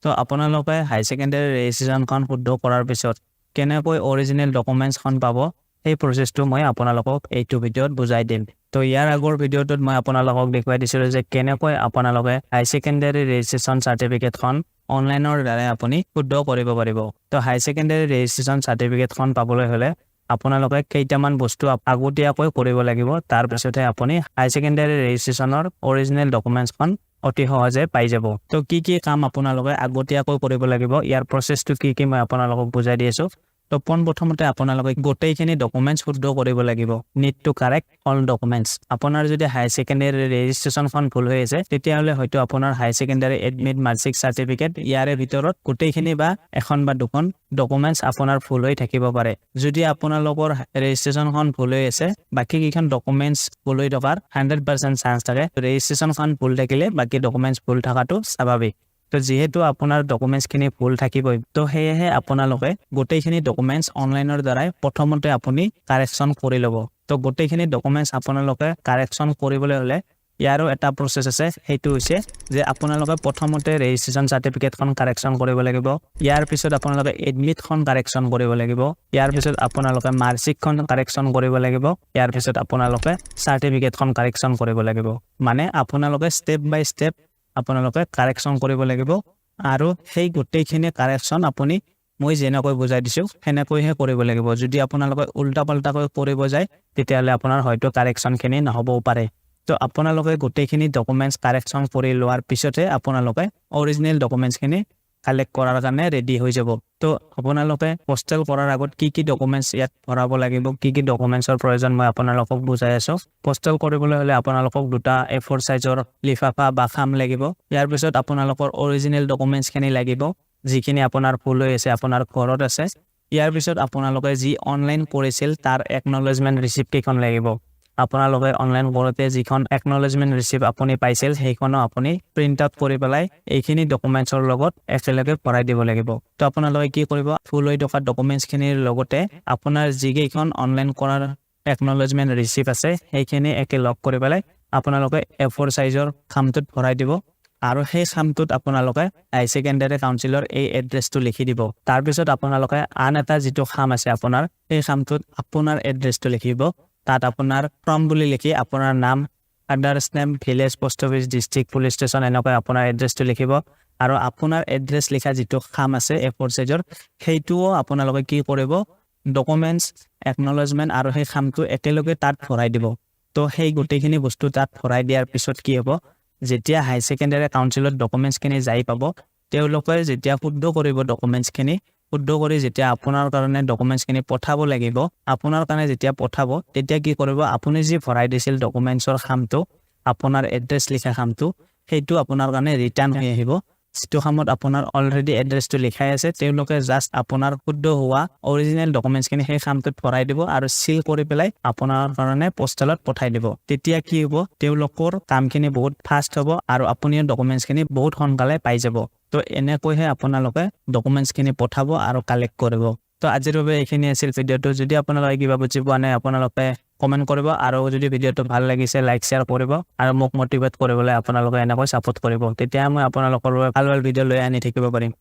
তো আপোনালোকে হাই সেকেন্ডাৰী ৰেজিষ্ট্ৰেচনখন শুদ্ধ কৰাৰ পিছত কেনেকৈ অৰিজিনেল ডকুমেন্টছখন পাব এই প্ৰসেছটো মই আপোনালোকক এইটো ভিডিঅ'ত বুজাই দিম। তো ইয়াৰ আগৰ ভিডিঅ'টোত মই আপোনালোকক দেখুৱাই দিছিলো যে কেনেকৈ আপোনালোকে হাই সেকেন্ডাৰী ৰেজিষ্ট্ৰেচন সাৰ্টিফিকেটখন অনলাইনৰ দ্বাৰা আপুনি শুদ্ধ কৰিব পাৰিব। তো হাই সেকেন্ডাৰী ৰেজিষ্ট্ৰেচন সাৰ্টিফিকেটখন পাবলৈ হলে আপোনালোকে কেইটামান বস্তু আগতীয়াকৈ কৰিব লাগিব। তাৰ পিছতহে আপুনি হাই সেকেন্ডাৰী ৰেজিষ্ট্ৰেচনৰ অৰিজিনেল ডকুমেন্টছখন অতি সহজে পাই যাব। তো কি কাম আপোনালোকে আগতীয়াকৈ কৰিব লাগিব ইয়াৰ প্ৰসেছটো কি মই আপোনালোকক বুজাই দি আছো। তো প্ৰথমতে আপোনালোকে গোটেইখিনি ডকুমেন্টছ শুদ্ধ কৰিব লাগিব। Need to correct all documents. আপোনাৰ যদি হাই সেকেন্ডাৰী ৰেজিষ্ট্ৰেচনখন ভুল হৈ আছে তেতিয়াহলে হয়তো আপোনাৰ হাই সেকেন্ডাৰী এডমিট মাৰ্কশ্বিট সাৰ্টিফিকেট ইয়াৰে ভিতৰত গোটেইখিনি বা এখন বা দুখন ডকুমেন্টছ আপোনাৰ ভুল হৈ থাকিব পাৰে। যদি আপোনালোকৰ ৰেজিষ্ট্ৰেচনখন ভুল হৈ আছে বাকি কিখন ডকুমেন্টছ ভুল হৈ থকাৰ 100% চান্স থাকে। ৰেজিষ্ট্ৰেচনখন ভুল থাকিলে বাকি ডকুমেন্টছ ভুল থকাটো স্বাভাৱিক। তো যেহেতু আপোনাৰ ডকুমেন্টছখিনি ভুল থাকিবই তো সেয়েহে আপোনালোকে গোটেইখিনি ডকুমেন্টছ অনলাইনৰ দ্বাৰাই প্ৰথমতে আপুনি কাৰেকশ্যন কৰি ল'ব। তো গোটেইখিনি ডকুমেন্টছ আপোনালোকে কাৰেকশ্যন কৰিবলৈ হলে ইয়াৰো এটা প্ৰসেছ আছে। সেইটো হৈছে যে আপোনালোকে প্ৰথমতে ৰেজিষ্ট্ৰেচন সাৰ্টিফিকেটখন কাৰেকশ্যন কৰিব লাগিব। ইয়াৰ পিছত আপোনালোকে এডমিটখন কাৰেকশ্যন কৰিব লাগিব। ইয়াৰ পিছত আপোনালোকে মাৰ্কশ্বিটখন কাৰেকশ্যন কৰিব লাগিব। ইয়াৰ পিছত আপোনালোকে সাৰ্টিফিকেটখন কাৰেকশ্যন কৰিব লাগিব। মানে আপোনালোকে ষ্টেপ বাই ষ্টেপ আপোনালোকে কাৰেকশ্যন কৰিব লাগিব আৰু সেই গোটেইখিনি কাৰেকশ্যন আপুনি মই যেনেকৈ বুজাই দিছো সেনেকৈহে কৰিব লাগিব। যদি আপোনালোকে উল্টা পাল্টাকৈ কৰিব যায় তেতিয়াহলে আপোনাৰ হয়তো কাৰেকশ্যনখিনি নহবও পাৰে। তো আপোনালোকে গোটেইখিনি ডকুমেন্টছ কাৰেকশ্যন কৰি লোৱাৰ পিছতে আপোনালোকে অৰিজিনেল ডকুমেন্টছখিনি কালেক্ট কৰাৰ কাৰণে ৰেডি হৈ যাব। তো আপোনালোকে পোষ্টেল কৰাৰ আগত কি ডকুমেন্টছ ইয়াত ভৰাব লাগিব, কি ডকুমেন্টছৰ প্ৰয়োজন মই আপোনালোকক বুজাই আছো। পোষ্টেল কৰিবলৈ হলে আপোনালোকক দুটা A4 সাইজৰ লিফাফা বা খাম লাগিব। ইয়াৰ পিছত আপোনালোকৰ অৰিজিনেল ডকুমেন্টছখিনি লাগিব যিখিনি আপোনাৰ ভুল হৈ আছে আপোনাৰ ঘৰত আছে। ইয়াৰ পিছত আপোনালোকে যি অনলাইন কৰিছিল তাৰ একনলেজমেন্ট ৰিচিপ্ট কেইখন লাগিব। আপোনালোকে অনলাইন কৰোতে যিখন একনলেজমেন্ট ৰিচিপ্ট আপুনি পাইছিল সেইখনো আপুনি প্ৰিন্ট আউট কৰি পেলাই এইখিনি ডকুমেন্টছৰ লগত একেলগে ভৰাই দিব লাগিব। তো আপোনালোকে কি কৰিব, ফুল হৈ থকা ডকুমেন্টছখিনিৰ লগতে আপোনাৰ যিকেইখন অনলাইন কৰাৰ একনলেজমেন্ট ৰিচিপ্ট আছে সেইখিনি একেলগ কৰি পেলাই আপোনালোকে A4 সাইজৰ খামটোত ভৰাই দিব আৰু সেই খামটোত আপোনালোকে হাই সেকেন্ডাৰী কাউন্সিলৰ এই এড্ৰেছটো লিখি দিব। তাৰ পিছত আপোনালোকে আন এটা যিটো খাম আছে আপোনাৰ সেই খামটোত আপোনাৰ এড্ৰেছটো লিখিব। তাত আপোনাৰ ফ্ৰম বুলি লিখি আপোনাৰ নাম, address name, village, post office, district, police station এনেকৈ আপোনাৰ এড্ৰেছটো লিখিব। আৰু আপোনাৰ এড্ৰেছ লিখা যিটো খাম আছে A4 সাইজৰ সেইটোও আপোনালোকে কি কৰিব, ডকুমেন্টছ একনলেজমেন্ট আৰু সেই খামটো একেলগে তাত ভৰাই দিব। তো সেই গোটেইখিনি বস্তু তাত ভৰাই দিয়াৰ পিছত কি হ'ব, যেতিয়া হাই সেকেন্ডাৰী কাউন্সিলত ডকুমেন্টছখিনি যাই পাব তেওঁলোকে যেতিয়া শুদ্ধ কৰিব ডকুমেন্টছখিনি, শুদ্ধ কৰি যেতিয়া আপোনাৰ কাৰণে ডকুমেন্টছখিনি পঠাব লাগিব, আপোনাৰ কাৰণে যেতিয়া পঠাব তেতিয়া কি কৰিব, আপুনি যি ভৰাই দিছিল ডকুমেন্টছৰ খামটো আপোনাৰ এড্ৰেছ লিখা খামটো সেইটো আপোনাৰ কাৰণে ৰিটাৰ্ণ হৈ আহিব। যিটো খামত আপোনাৰ অলৰেডি এড্ৰেছটো লিখাই আছে তেওঁলোকে জাষ্ট আপোনাৰ শুদ্ধ হোৱা অৰিজিনেল ডকুমেন্টছখিনি সেই খামটোত ভৰাই দিব আৰু সিল কৰি পেলাই আপোনাৰ কাৰণে পোষ্টেলত পঠাই দিব। তেতিয়া কি হ'ব, তেওঁলোকৰ কামখিনি বহুত ফাষ্ট হ'ব আৰু আপুনিও ডকুমেন্টছখিনি বহুত সোনকালে পাই যাব। তো এনেকৈহে আপোনালোকে ডকুমেন্টছখিনি পঠাব আৰু কালেক্ট কৰিব। তো আজিৰ বাবে এইখিনি আছিল ভিডিঅ'টো। যদি আপোনালোকে কিবা বুজি পোৱা নাই আপোনালোকে কমেন্ট কৰিব আৰু যদি ভিডিঅ'টো ভাল লাগিছে লাইক শ্বেয়াৰ কৰিব আৰু মোক মোটিভেট কৰিবলৈ আপোনালোকে এনেকৈ সাপোৰ্ট কৰিব। তেতিয়া মই আপোনালোকৰ বাবে ভাল ভিডিঅ' লৈ আনি থাকিব পাৰিম।